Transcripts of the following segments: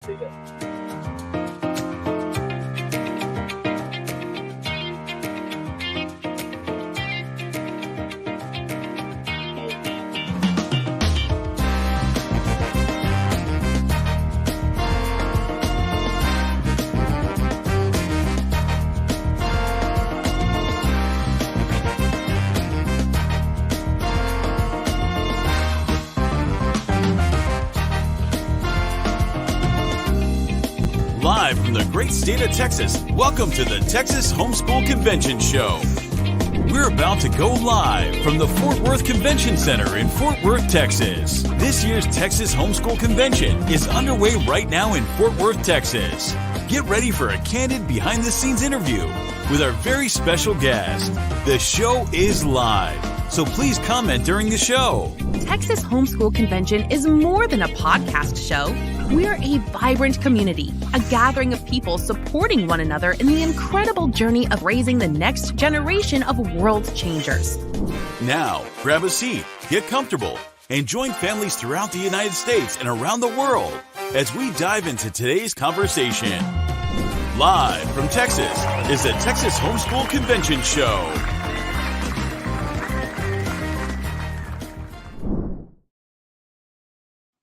See ya. Live from the great state of Texas, welcome to the Texas HomeSchool Convention Show. We're about to go live from the Fort Worth Convention Center in Fort Worth, Texas. This year's Texas HomeSchool Convention is underway right now in Fort Worth, Texas. Get ready for a candid behind-the-scenes interview with our very special guest. The show is live, so please comment during the show. Texas HomeSchool Convention is more than a podcast show. We're a vibrant community, a gathering of people supporting one another in the incredible journey of raising the next generation of world changers. Now, grab a seat, get comfortable, and join families throughout the United States and around the world as we dive into today's conversation. Live from Texas is the Texas HomeSchool Convention Show.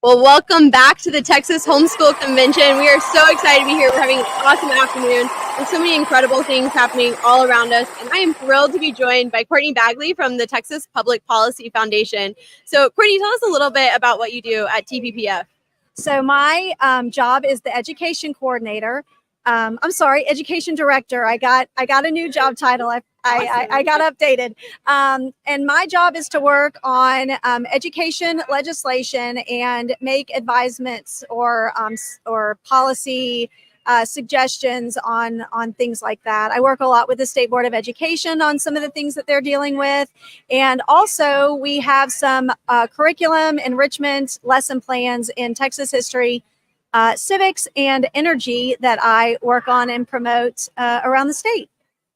Well, welcome back to the Texas HomeSchool Convention. We are so excited to be here. We're having an awesome afternoon. There's so many incredible things happening all around us. And I am thrilled to be joined by Courtnie Bagley from the Texas Public Policy Foundation. So, Courtnie, tell us a little bit about what you do at TPPF. So my job is the education coordinator. Education director. I got a new job title. I got updated. And my job is to work on education legislation and make advisements or policy suggestions on things like that. I work a lot with the State Board of Education on some of the things that they're dealing with. And also we have some curriculum enrichment lesson plans in Texas history, civics, and energy that I work on and promote around the state.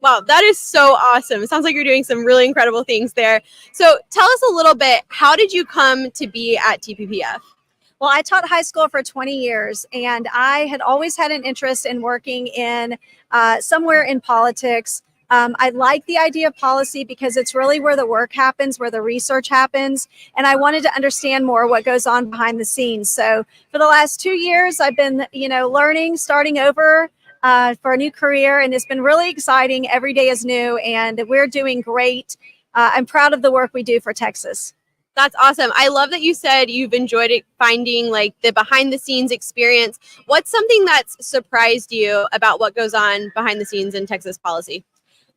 Wow, that is so awesome. It sounds like you're doing some really incredible things there. So tell us a little bit, how did you come to be at TPPF? Well, I taught high school for 20 years, and I had always had an interest in working in somewhere in politics. I like the idea of policy because it's really where the work happens, where the research happens. And I wanted to understand more what goes on behind the scenes. So for the last 2 years, I've been, learning, starting over for a new career. And it's been really exciting. Every day is new, and we're doing great. I'm proud of the work we do for Texas. That's awesome. I love that you said you've enjoyed it, finding like the behind the scenes experience. What's something that's surprised you about what goes on behind the scenes in Texas policy?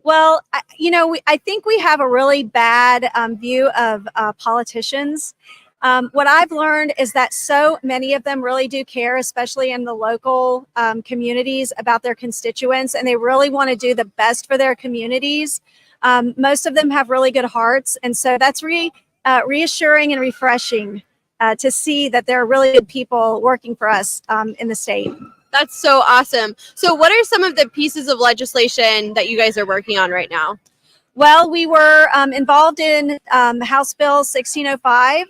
Well, I think we have a really bad view of politicians. What I've learned is that so many of them really do care, especially in the local communities, about their constituents, and they really want to do the best for their communities. Most of them have really good hearts, and so that's reassuring and refreshing to see that there are really good people working for us in the state. That's so awesome. So what are some of the pieces of legislation that you guys are working on right now? Well, we were involved in House Bill 1605.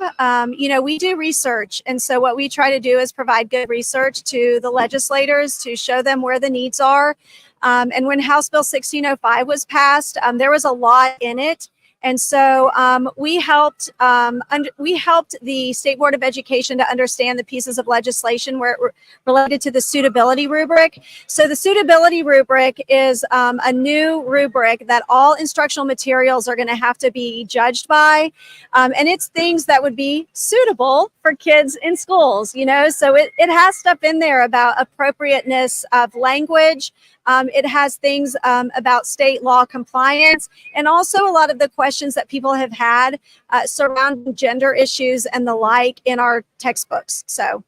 We do research. And so what we try to do is provide good research to the legislators to show them where the needs are. And when House Bill 1605 was passed, there was a lot in it. And so we helped the State Board of Education to understand the pieces of legislation where it related to the suitability rubric. So the suitability rubric is a new rubric that all instructional materials are going to have to be judged by. And it's things that would be suitable for kids in schools, so it has stuff in there about appropriateness of language. It has things about state law compliance, and also a lot of the questions that people have had surrounding gender issues and the like in our textbooks. So,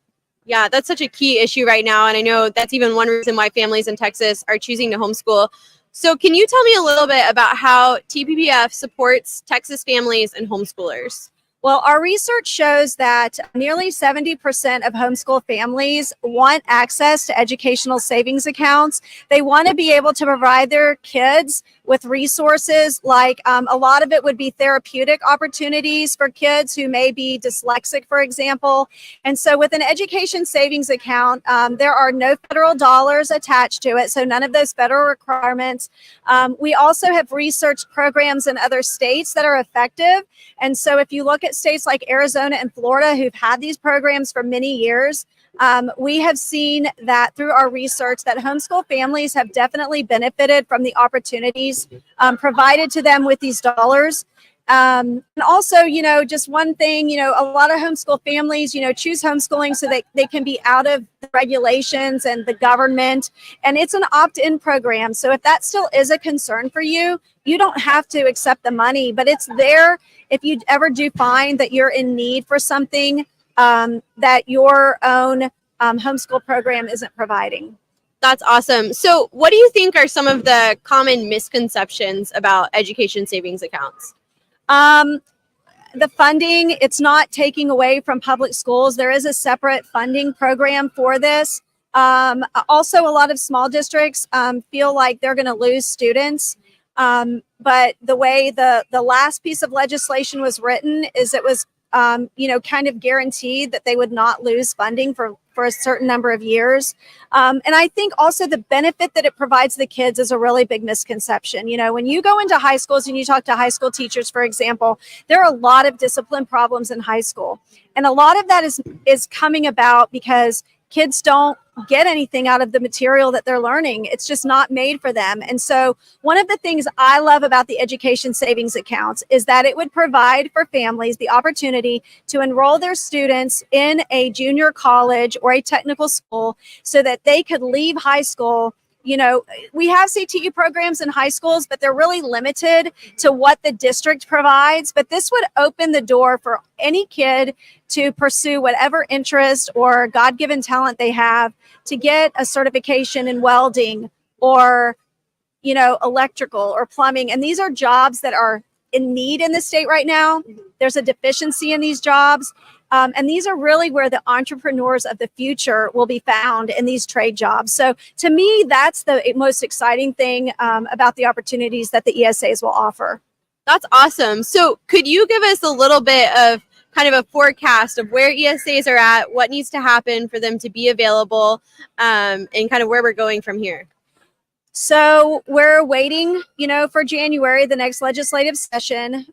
yeah, that's such a key issue right now. And I know that's even one reason why families in Texas are choosing to homeschool. So can you tell me a little bit about how TPPF supports Texas families and homeschoolers? Well, our research shows that nearly 70% of homeschool families want access to educational savings accounts. They want to be able to provide their kids with resources like a lot of it would be therapeutic opportunities for kids who may be dyslexic, for example. And so with an education savings account, there are no federal dollars attached to it, so none of those federal requirements. We also have research programs in other states that are effective. And so if you look at states like Arizona and Florida who've had these programs for many years, we have seen that through our research that homeschool families have definitely benefited from the opportunities provided to them with these dollars. And also, just one thing, a lot of homeschool families, choose homeschooling so that they can be out of the regulations and the government. And it's an opt-in program. So if that still is a concern for you, you don't have to accept the money, but it's there if you ever do find that you're in need for something that your own homeschool program isn't providing. That's awesome. So what do you think are some of the common misconceptions about education savings accounts? The funding, it's not taking away from public schools. There is a separate funding program for this. Also, a lot of small districts feel like they're going to lose students. But the way the last piece of legislation was written is it was kind of guaranteed that they would not lose funding for a certain number of years. And I think also the benefit that it provides the kids is a really big misconception. When you go into high schools and you talk to high school teachers, for example, there are a lot of discipline problems in high school. And a lot of that is coming about because kids don't get anything out of the material that they're learning. It's just not made for them. And so one of the things I love about the education savings accounts is that it would provide for families the opportunity to enroll their students in a junior college or a technical school so that they could leave high school. We have CTE programs in high schools, but they're really limited to what the district provides. But this would open the door for any kid to pursue whatever interest or God-given talent they have to get a certification in welding or, electrical or plumbing. And these are jobs that are in need in the state right now. There's a deficiency in these jobs. And these are really where the entrepreneurs of the future will be found in these trade jobs. So to me, that's the most exciting thing about the opportunities that the ESAs will offer. That's awesome. So could you give us a little bit of kind of a forecast of where ESAs are at, what needs to happen for them to be available, and kind of where we're going from here? So we're waiting, for January, the next legislative session.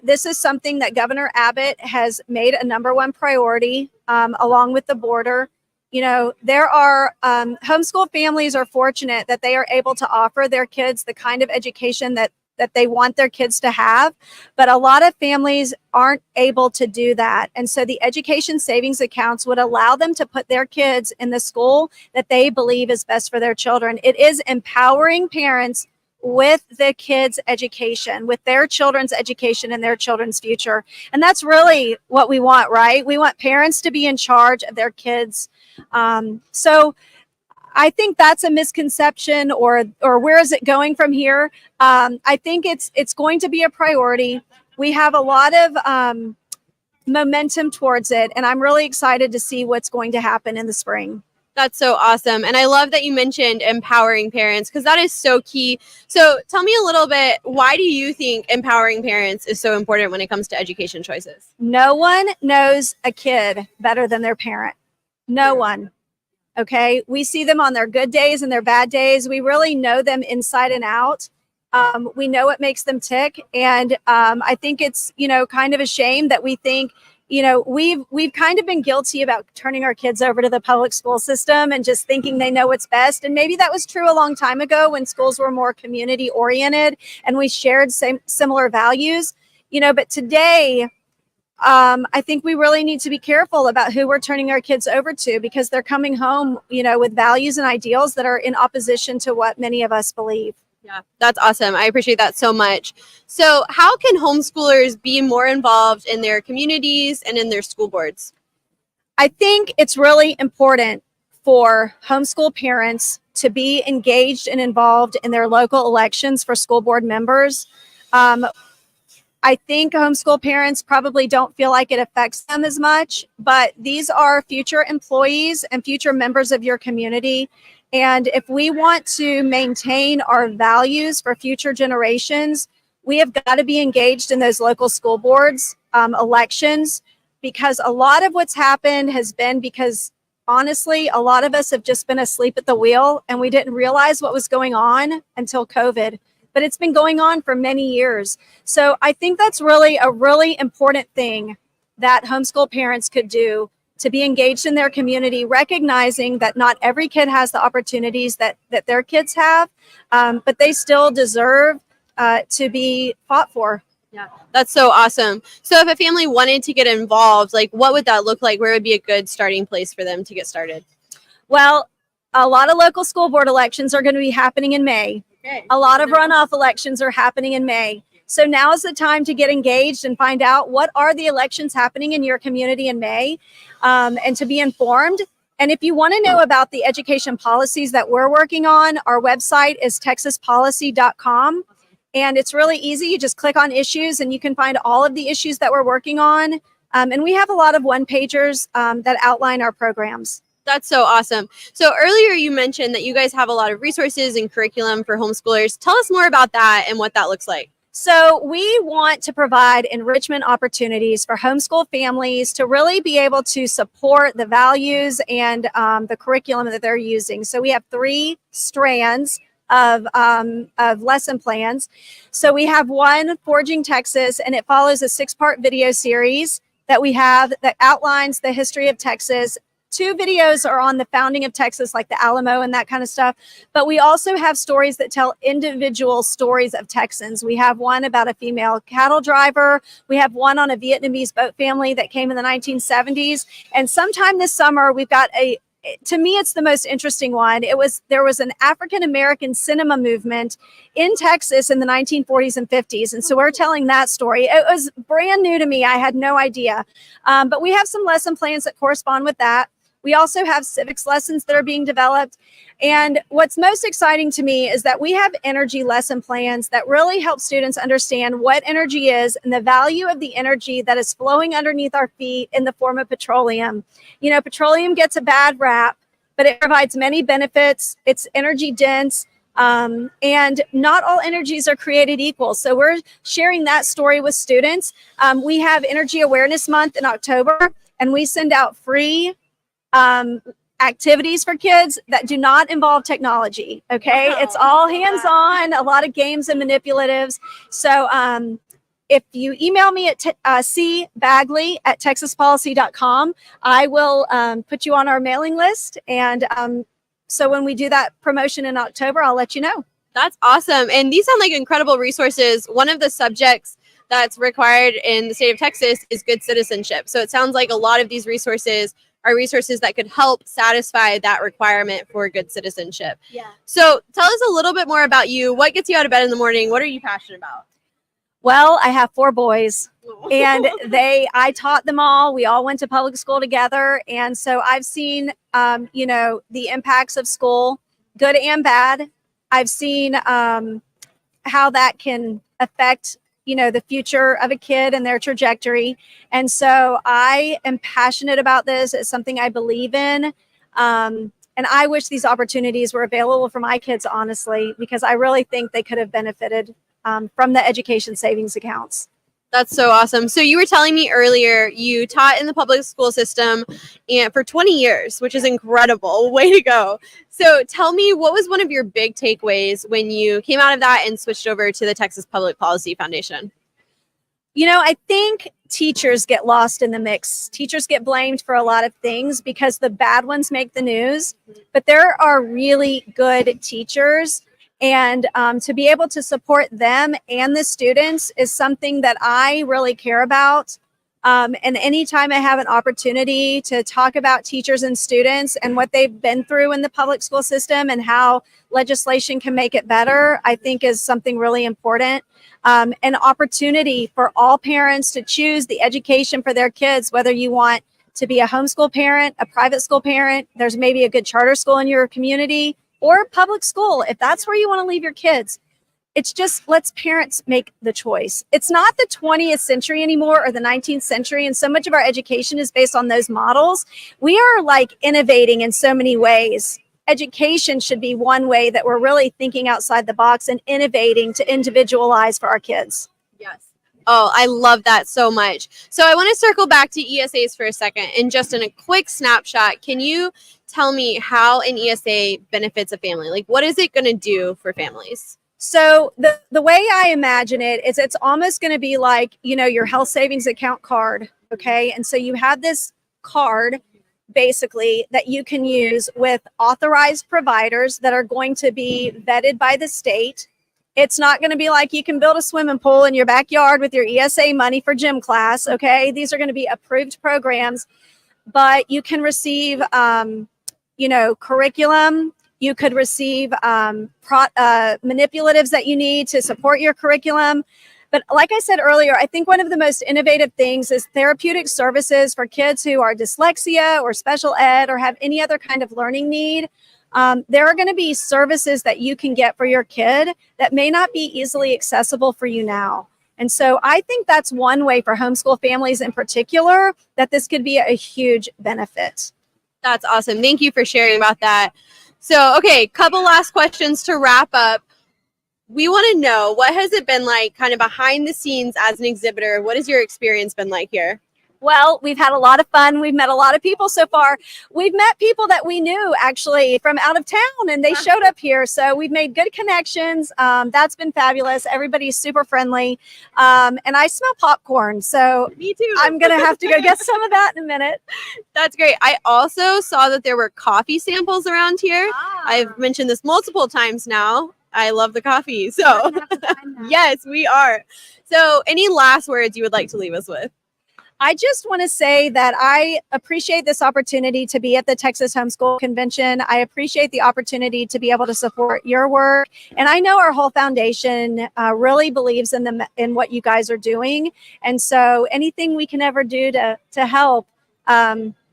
This is something that Governor Abbott has made a number one priority, along with the border. There are homeschool families are fortunate that they are able to offer their kids the kind of education that they want their kids to have, but a lot of families aren't able to do that. And so the education savings accounts would allow them to put their kids in the school that they believe is best for their children. It is empowering parents with the kids' education, with their children's education and their children's future. And that's really what we want, right? We want parents to be in charge of their kids. So I think that's a misconception, or where is it going from here? I think it's going to be a priority. We have a lot of momentum towards it, and I'm really excited to see what's going to happen in the spring. That's so awesome. And I love that you mentioned empowering parents, because that is so key. So tell me a little bit, why do you think empowering parents is so important when it comes to education choices? No one knows a kid better than their parent. No one. Okay, we see them on their good days and their bad days. We really know them inside and out. We know what makes them tick. And I think it's, kind of a shame that we think, we've kind of been guilty about turning our kids over to the public school system and just thinking they know what's best. And maybe that was true a long time ago when schools were more community oriented and we shared similar values, but today, I think we really need to be careful about who we're turning our kids over to, because they're coming home, with values and ideals that are in opposition to what many of us believe. Yeah, that's awesome. I appreciate that so much. So how can homeschoolers be more involved in their communities and in their school boards? I think it's really important for homeschool parents to be engaged and involved in their local elections for school board members. I think homeschool parents probably don't feel like it affects them as much, but these are future employees and future members of your community. And if we want to maintain our values for future generations, we have got to be engaged in those local school boards elections, because a lot of what's happened has been because, honestly, a lot of us have just been asleep at the wheel and we didn't realize what was going on until COVID. But it's been going on for many years. So I think that's really a really important thing that homeschool parents could do, to be engaged in their community, recognizing that not every kid has the opportunities that their kids have, but they still deserve to be fought for. Yeah, that's so awesome. So if a family wanted to get involved, like what would that look like? Where would be a good starting place for them to get started? Well, a lot of local school board elections are going to be happening in May. Okay. A lot of runoff elections are happening in May. So now is the time to get engaged and find out what are the elections happening in your community in May, and to be informed. And if you want to know about the education policies that we're working on, our website is texaspolicy.com. And it's really easy. You just click on issues and you can find all of the issues that we're working on. And we have a lot of one-pagers that outline our programs. That's so awesome. So earlier you mentioned that you guys have a lot of resources and curriculum for homeschoolers. Tell us more about that and what that looks like. So we want to provide enrichment opportunities for homeschool families to really be able to support the values and the curriculum that they're using. So we have 3 strands of lesson plans. So we have one, Forging Texas, and it follows a 6-part video series that we have that outlines the history of Texas. 2 videos are on the founding of Texas, like the Alamo and that kind of stuff. But we also have stories that tell individual stories of Texans. We have one about a female cattle driver. We have one on a Vietnamese boat family that came in the 1970s. And sometime this summer, we've got to me, it's the most interesting one. There was an African-American cinema movement in Texas in the 1940s and 50s. And so we're telling that story. It was brand new to me. I had no idea. But we have some lesson plans that correspond with that. We also have civics lessons that are being developed. And what's most exciting to me is that we have energy lesson plans that really help students understand what energy is and the value of the energy that is flowing underneath our feet in the form of petroleum. You know, petroleum gets a bad rap, but it provides many benefits. It's energy dense. And not all energies are created equal. So we're sharing that story with students. We have Energy Awareness Month in October, and we send out free activities for kids that do not involve technology. Okay. It's all hands-on, a lot of games and manipulatives. So if you email me at cbagley@texaspolicy.com, I will put you on our mailing list. And so when we do that promotion in October, I'll let you know. That's awesome. And these sound like incredible resources. One of the subjects that's required in the state of Texas is good citizenship. So it sounds like a lot of these resources are resources that could help satisfy that requirement for good citizenship. Yeah. So tell us a little bit more about you. What gets you out of bed in the morning? What are you passionate about? Well, I have 4 boys and I taught them all. We all went to public school together. And so I've seen, the impacts of school, good and bad. I've seen how that can affect the future of a kid and their trajectory. And so I am passionate about this. It's something I believe in. And I wish these opportunities were available for my kids, honestly, because I really think they could have benefited from the education savings accounts. That's so awesome. So you were telling me earlier you taught in the public school system and for 20 years, which is incredible. Way to go. So tell me, what was one of your big takeaways when you came out of that and switched over to the Texas Public Policy Foundation? I think teachers get lost in the mix. Teachers get blamed for a lot of things because the bad ones make the news, but there are really good teachers. And to be able to support them and the students is something that I really care about. And anytime I have an opportunity to talk about teachers and students and what they've been through in the public school system and how legislation can make it better, I think is something really important. An opportunity for all parents to choose the education for their kids, whether you want to be a homeschool parent, a private school parent, there's maybe a good charter school in your community, or public school, if that's where you want to leave your kids. it's just, let's parents make the choice. It's not the 20th century anymore or the 19th century. And so much of our education is based on those models. We are like innovating in so many ways. Education should be one way that we're really thinking outside the box and innovating to individualize for our kids. Yes. Oh, I love that so much. So I want to circle back to ESAs for a second. And just in a quick snapshot, can you tell me how an ESA benefits a family? Like, what is it going to do for families? So the way I imagine it is it's almost going to be like, you know, your health savings account card. Okay. And so you have this card basically that you can use with authorized providers that are going to be vetted by the state. It's not going to be like you can build a swimming pool in your backyard with your ESA money for gym class. Okay. These are going to be approved programs, but you can receive, curriculum. You could receive manipulatives that you need to support your curriculum. But like I said earlier, I think one of the most innovative things is therapeutic services for kids who are dyslexia or special ed or have any other kind of learning need. There are going to be services that you can get for your kid that may not be easily accessible for you now. And so I think that's one way for homeschool families in particular that this could be a huge benefit. That's awesome. Thank you for sharing about that. So, okay, couple last questions to wrap up. We want to know, what has it been like kind of behind the scenes as an exhibitor? What has your experience been like here? Well, we've had a lot of fun. We've met a lot of people so far. We've met people that we knew actually from out of town, and they showed up here. So we've made good connections. That's been fabulous. Everybody's super friendly. And I smell popcorn. So me too. I'm going to have to go get some of that in a minute. That's great. I also saw that there were coffee samples around here. I've mentioned this multiple times now. I love the coffee. So yes, we are. So any last words you would like to leave us with? I just want to say that I appreciate this opportunity to be at the Texas HomeSchool Convention. I appreciate the opportunity to be able to support your work. And I know our whole foundation really believes in what you guys are doing. And so anything we can ever do to help,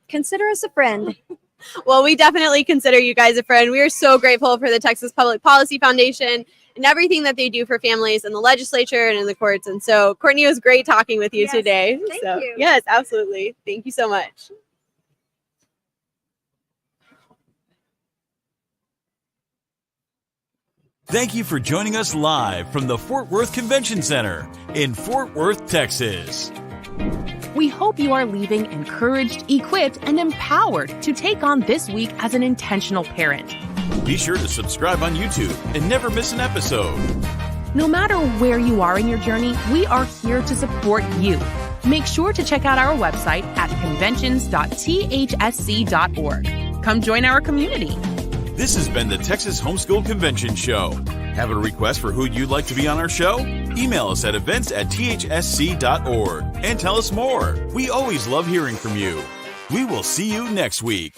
consider us a friend. Well, we definitely consider you guys a friend. We are so grateful for the Texas Public Policy Foundation and everything that they do for families in the legislature and in the courts. And so, Courtnie, it was great talking with you today. Thank you. Yes, absolutely. Thank you so much. Thank you for joining us live from the Fort Worth Convention Center in Fort Worth, Texas. We hope you are leaving encouraged, equipped, and empowered to take on this week as an intentional parent. Be sure to subscribe on YouTube and never miss an episode. No matter where you are in your journey, we are here to support you. Make sure to check out our website at conventions.thsc.org. Come join our community. This has been the Texas Homeschool Convention Show. Have a request for who you'd like to be on our show? Email us at events@thsc.org and tell us more. We always love hearing from you. We will see you next week.